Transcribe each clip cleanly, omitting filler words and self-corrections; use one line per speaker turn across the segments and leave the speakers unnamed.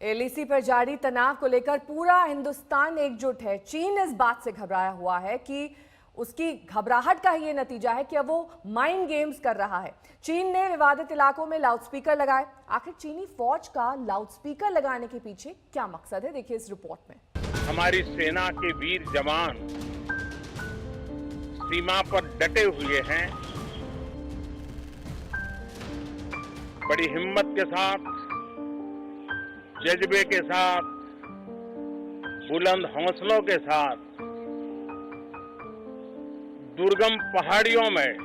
LAC पर जारी तनाव को लेकर पूरा हिंदुस्तान एकजुट है। चीन इस बात से घबराया हुआ है कि उसकी घबराहट का ही ये नतीजा है कि अब वो माइंड गेम्स कर रहा है। चीन ने विवादित इलाकों में लाउडस्पीकर लगाए। आखिर चीनी फौज का लाउडस्पीकर लगाने के पीछे क्या मकसद है, देखिए इस रिपोर्ट में।
हमारी सेना के वीर जवान सीमा पर डटे हुए हैं। बड़ी हिम्मत के साथ, जज्बे के साथ, बुलंद हौसलों के साथ दुर्गम पहाड़ियों में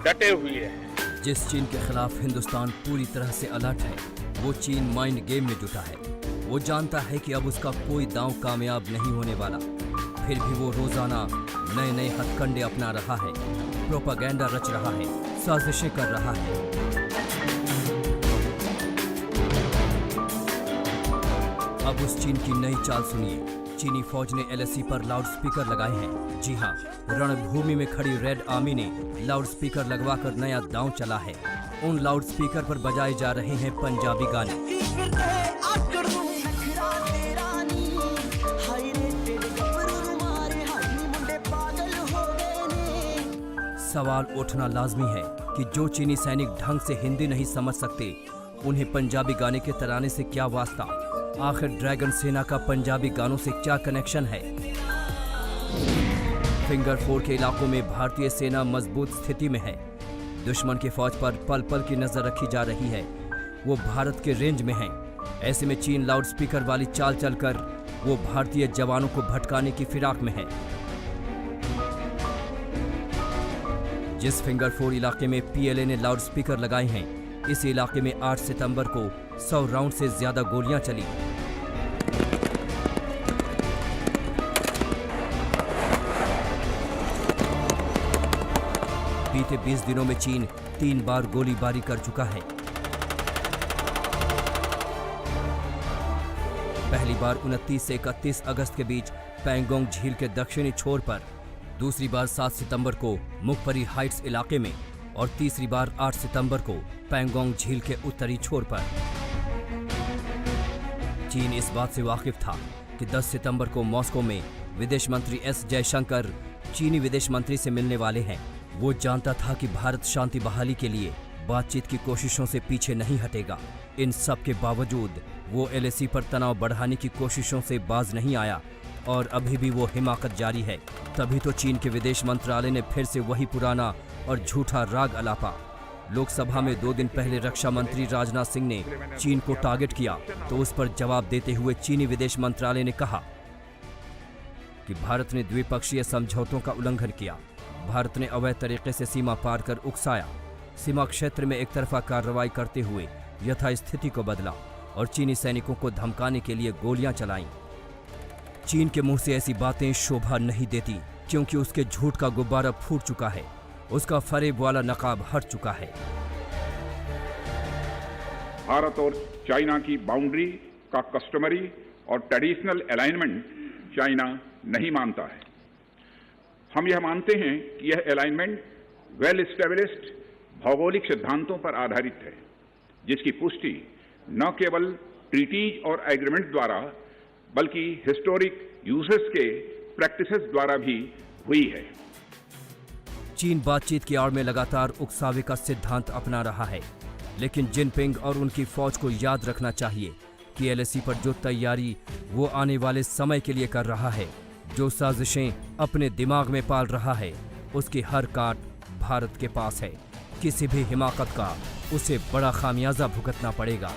डटे हुए हैं।
जिस चीन के खिलाफ हिंदुस्तान पूरी तरह से अलर्ट है, वो चीन माइंड गेम में जुटा है। वो जानता है कि अब उसका कोई दांव कामयाब नहीं होने वाला। फिर भी वो रोजाना नए नए हथकंडे अपना रहा है, प्रोपेगेंडा रच रहा है, साजिशें कर रहा है। अब उस चीन की नई चाल सुनिए। चीनी फौज ने एलएसी पर लाउडस्पीकर लगाए हैं। जी हां, रणभूमि में खड़ी रेड आर्मी ने लाउडस्पीकर लगवाकर नया दांव चला है। उन लाउडस्पीकर पर बजाए जा रहे हैं पंजाबी गाने। सवाल उठना लाजमी है कि जो चीनी सैनिक ढंग से हिंदी नहीं समझ सकते, उन्हें पंजाबी गाने के तराने से क्या वास्ता? आखिर ड्रैगन सेना का पंजाबी गानों से क्या कनेक्शन है? फिंगर 4 के इलाकों में भारतीय सेना मजबूत स्थिति में है। दुश्मन की फौज पर पल पल की नजर रखी जा रही है। वो भारत के रेंज में है। ऐसे में चीन लाउडस्पीकर वाली चाल चलकर वो भारतीय जवानों को भटकाने की फिराक में है। जिस फिंगर 4 इलाके में पीएलए ने लाउडस्पीकर लगाए हैं, इस इलाके में 8 सितंबर को 100 राउंड से ज्यादा गोलियां चली। बीते 20 दिनों में चीन 3 बार गोलीबारी कर चुका है। पहली बार 29 से 31 अगस्त के बीच पैंगोंग झील के दक्षिणी छोर पर, दूसरी बार 7 सितंबर को मुखपरी हाइट्स इलाके में और तीसरी बार 8 सितंबर को पैंगोंग झील के उत्तरी छोर पर। चीन इस बात से वाकिफ था कि 10 सितंबर को मॉस्को में विदेश मंत्री एस जयशंकर चीनी विदेश मंत्री से मिलने वाले हैं। वो जानता था कि भारत शांति बहाली के लिए बातचीत की कोशिशों से पीछे नहीं हटेगा। इन सब के बावजूद वो एलएसी पर तनाव बढ़ाने की कोशिशों से बाज नहीं आया और अभी भी वो हिमाकत जारी है। तभी तो चीन के विदेश मंत्रालय ने फिर से वही पुराना और झूठा राग अलापा। लोकसभा में 2 दिन पहले रक्षा मंत्री राजनाथ सिंह ने चीन को टारगेट किया, तो उस पर जवाब देते हुए चीनी विदेश मंत्रालय ने कहा कि भारत ने द्विपक्षीय समझौतों का उल्लंघन किया। भारत ने अवैध तरीके से सीमा पार कर उकसाया, सीमा क्षेत्र में एक तरफा कार्रवाई करते हुए यथास्थिति को बदला और चीनी सैनिकों को धमकाने के लिए गोलियां चलाईं। चीन के मुंह से ऐसी बातें शोभा नहीं देती, क्योंकि उसके झूठ का गुब्बारा फूट चुका है, उसका फरेब वाला नकाब हट चुका है।
भारत और चाइना की बाउंड्री का कस्टमरी और ट्रेडिशनल अलाइनमेंट चाइना नहीं मानता है। हम यह मानते हैं कि यह अलाइनमेंट वेल एस्टेब्लिश्ड भौगोलिक सिद्धांतों पर आधारित है, जिसकी पुष्टि न केवल ट्रीटीज और एग्रीमेंट द्वारा बल्कि हिस्टोरिक यूजेस के प्रैक्टिसेस द्वारा भी हुई है।
चीन बातचीत की आड़ में लगातार उकसावे का सिद्धांत अपना रहा है, लेकिन जिनपिंग और उनकी फौज को याद रखना चाहिए कि एलएसी पर जो तैयारी वो आने वाले समय के लिए कर रहा है, जो साजिशें अपने दिमाग में पाल रहा है, उसकी हर काट भारत के पास है। किसी भी हिमाकत का उसे बड़ा खामियाजा भुगतना पड़ेगा।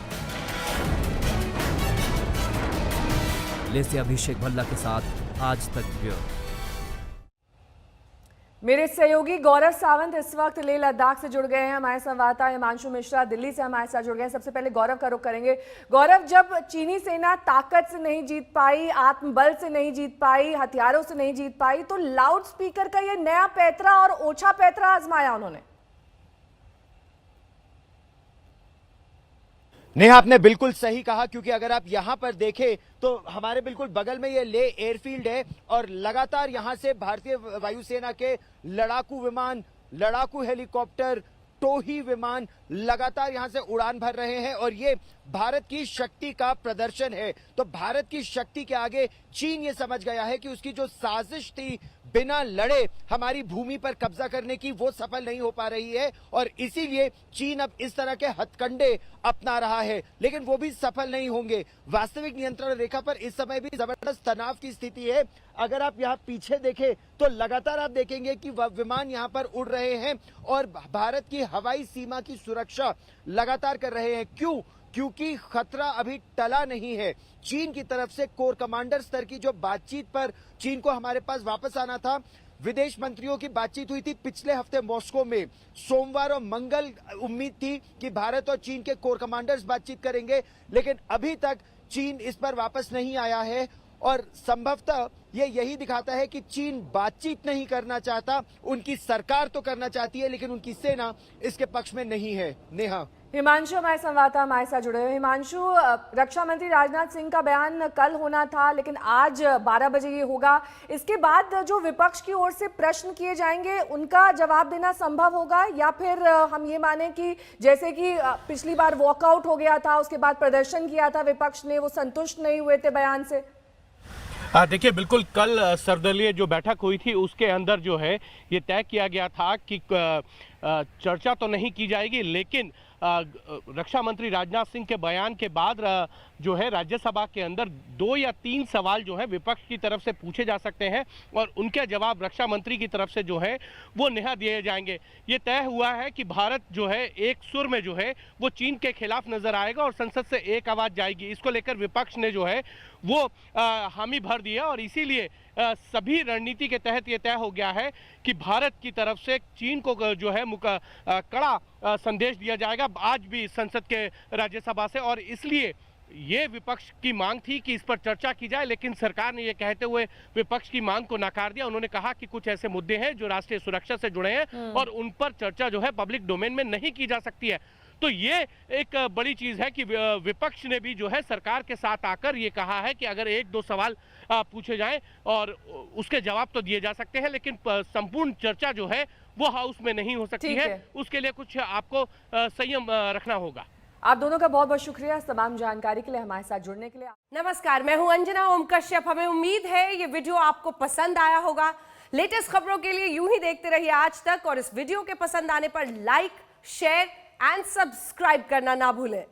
लेसे अभिषेक भल्ला के साथ आज तक ब्यूरो।
मेरे सहयोगी गौरव सावंत इस वक्त लेह लद्दाख से जुड़ गए हैं। हमारे संवाददाता हिमांशु मिश्रा दिल्ली से हमारे साथ जुड़ गए हैं। सबसे पहले गौरव का रुख करेंगे। गौरव, जब चीनी सेना ताकत से नहीं जीत पाई, आत्मबल से नहीं जीत पाई, हथियारों से नहीं जीत पाई, तो लाउड स्पीकर का ये नया पैतरा और ओछा पैतरा आजमाया उन्होंने।
नेहा, आपने बिल्कुल सही कहा, क्योंकि अगर आप यहां पर देखें तो हमारे बिल्कुल बगल में ये लेह एयरफील्ड है और लगातार यहां से भारतीय वायुसेना के लड़ाकू विमान, लड़ाकू हेलीकॉप्टर टोही विमान लगातार यहां से उड़ान भर रहे हैं और ये भारत की शक्ति का प्रदर्शन है। तो भारत की शक्ति के आगे चीन ये समझ गया है कि उसकी जो साजिश थी बिना लड़े हमारी भूमि पर कब्जा करने की, वो सफल नहीं हो पा रही है और इसीलिए चीन अब इस तरह के हथकंडे अपना रहा है, लेकिन वो भी सफल नहीं होंगे। वास्तविक नियंत्रण रेखा पर इस समय भी जबरदस्त तनाव की स्थिति है। अगर आप यहाँ पीछे देखें तो लगातार आप देखेंगे कि विमान यहाँ पर उड़ रहे हैं और भारत की हवाई सीमा की सुरक्षा लगातार कर रहे हैं। क्यों? क्योंकि खतरा अभी टला नहीं है। चीन की तरफ से कोर कमांडर स्तर की जो बातचीत पर चीन को हमारे पास वापस आना था, विदेश मंत्रियों की बातचीत हुई थी पिछले हफ्ते मॉस्को में। सोमवार और मंगल उम्मीद थी कि भारत और चीन के कोर कमांडर्स बातचीत करेंगे, लेकिन अभी तक चीन इस पर वापस नहीं आया है और संभवतः ये यही दिखाता है कि चीन बातचीत नहीं करना चाहता। उनकी सरकार तो करना चाहती है लेकिन उनकी सेना इसके पक्ष में नहीं है। नेहा।
हिमांशु हमारे संवाददाता हमारे साथ जुड़े हुए। हिमांशु, रक्षा मंत्री राजनाथ सिंह का बयान कल होना था लेकिन आज 12 बजे ये होगा। इसके बाद जो विपक्ष की ओर से प्रश्न किए जाएंगे उनका जवाब देना संभव होगा या फिर हम ये माने कि जैसे कि पिछली बार वॉकआउट हो गया था, उसके बाद प्रदर्शन किया था विपक्ष ने, वो संतुष्ट नहीं हुए थे बयान से?
देखिए, बिल्कुल कल सर्वदलीय जो बैठक हुई थी उसके अंदर जो है ये तय किया गया था कि चर्चा तो नहीं की जाएगी, लेकिन रक्षा मंत्री राजनाथ सिंह के बयान के बाद जो है राज्यसभा के अंदर 2 या 3 सवाल जो है विपक्ष की तरफ से पूछे जा सकते हैं और उनके जवाब रक्षा मंत्री की तरफ से जो है वो नेहा दिए जाएंगे। ये तय हुआ है कि भारत जो है एक सुर में जो है वो चीन के खिलाफ नजर आएगा और संसद से एक आवाज जाएगी। इसको लेकर विपक्ष ने जो है वो हामी भर दिया और इसीलिए सभी रणनीति के तहत ये तय हो गया है कि भारत की तरफ से चीन को जो है कड़ा संदेश दिया जाएगा आज भी संसद के राज्यसभा से। और इसलिए ये विपक्ष की मांग थी कि इस पर चर्चा की जाए, लेकिन सरकार ने ये कहते हुए विपक्ष की मांग को नकार दिया। उन्होंने कहा कि कुछ ऐसे मुद्दे हैं जो राष्ट्रीय सुरक्षा से जुड़े हैं और उन पर चर्चा जो है पब्लिक डोमेन में नहीं की जा सकती है। तो ये एक बड़ी चीज है कि विपक्ष ने भी जो है सरकार के साथ आकर ये कहा है कि अगर 1-2 सवाल पूछे जाएं और उसके जवाब तो दिए जा सकते हैं, लेकिन संपूर्ण चर्चा जो है वो हाउस में नहीं हो सकती है। उसके लिए कुछ आपको संयम रखना होगा।
आप दोनों का बहुत बहुत शुक्रिया तमाम जानकारी के लिए, हमारे साथ जुड़ने के लिए।
नमस्कार, मैं हूं अंजना ओम कश्यप। हमें उम्मीद है ये वीडियो आपको पसंद आया होगा। लेटेस्ट खबरों के लिए यूं ही देखते रहिए आज तक और इस वीडियो के पसंद आने पर लाइक, शेयर एंड सब्सक्राइब करना ना भूलें।